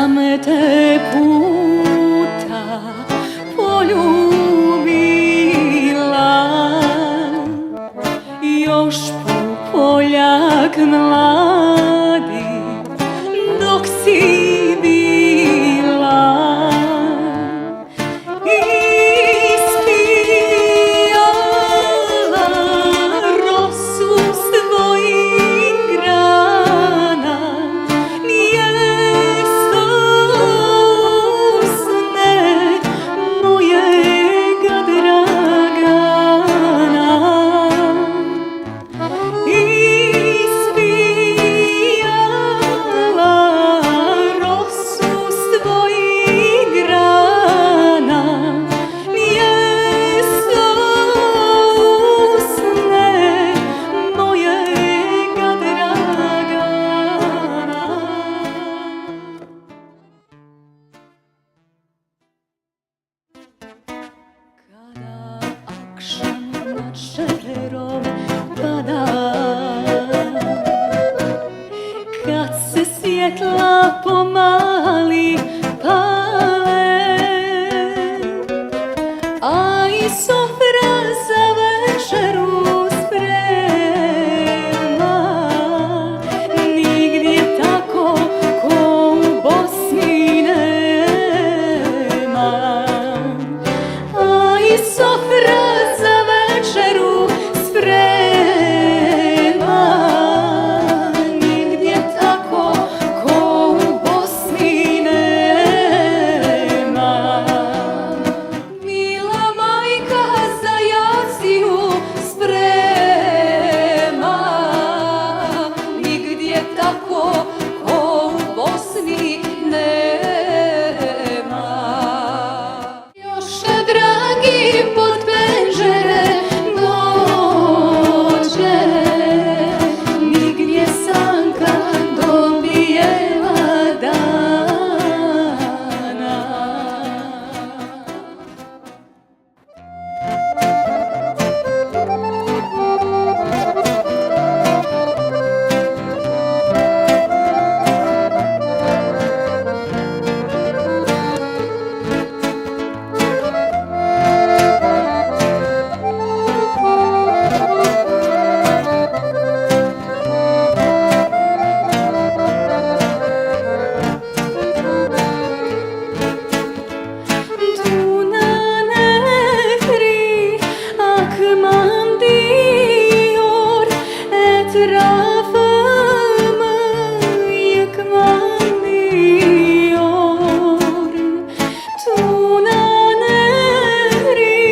sam te puta poljubila, još Poljak mladi dok si bila, ispijala rosu svojih grana, mjesto usne mojega Dragana. Ispijala rosu svojih grana, mjesto usne mojega Dragana. Kada akšam na šerov pada, kad se svjetla pomali pale, a i sofra za večeru sprema, nigdje tako ko u Bosni nema. A i sofra za večeru sprema, nigdje tako ko u Bosni nema. Mila majka za jaciju sprema, nigdje tako ko u Bosni nema. Još dragi pod penđere dođe, nigdje sanka do bijela dana. Tuna nehri akman diyor, etrafımı yıkman diyor. Tuna nehri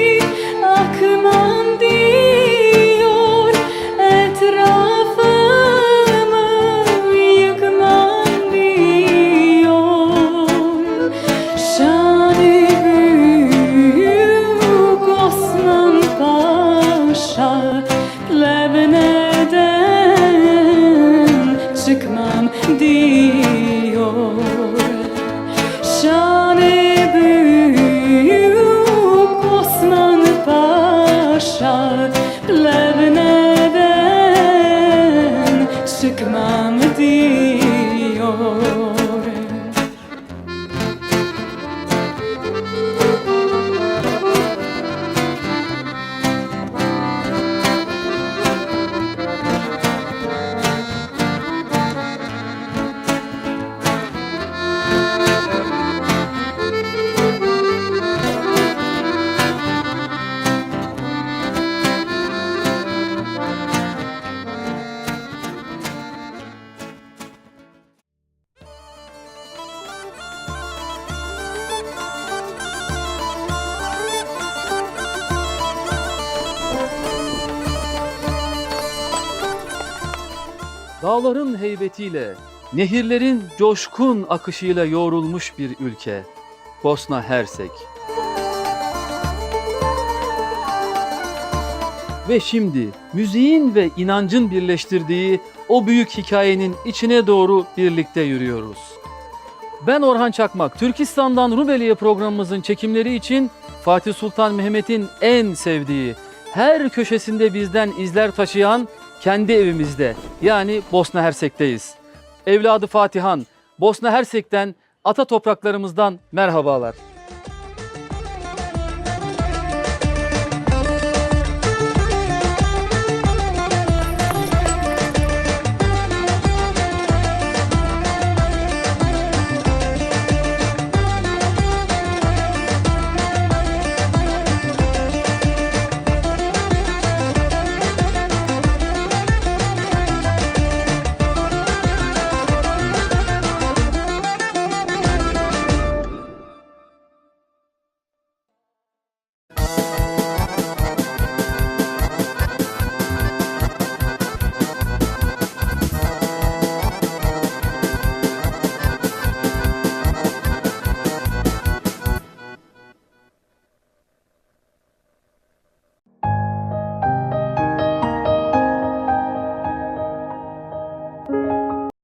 akman diyor, etrafımı yıkman diyor. Şanı büyük Osman Paşa, Plevne'den çıkmam diyor. Şanı büyük Osman Paşa, Plevne'den çıkmam diyor. Dağların heybetiyle, nehirlerin coşkun akışıyla yoğrulmuş bir ülke, Bosna Hersek. Ve şimdi müziğin ve inancın birleştirdiği o büyük hikayenin içine doğru birlikte yürüyoruz. Ben Orhan Çakmak, Türkistan'dan Rumeli'ye programımızın çekimleri için Fatih Sultan Mehmet'in en sevdiği, her köşesinde bizden izler taşıyan kendi evimizde, yani Bosna Hersek'teyiz. Evladı Fatihan, Bosna Hersek'ten ata topraklarımızdan merhabalar.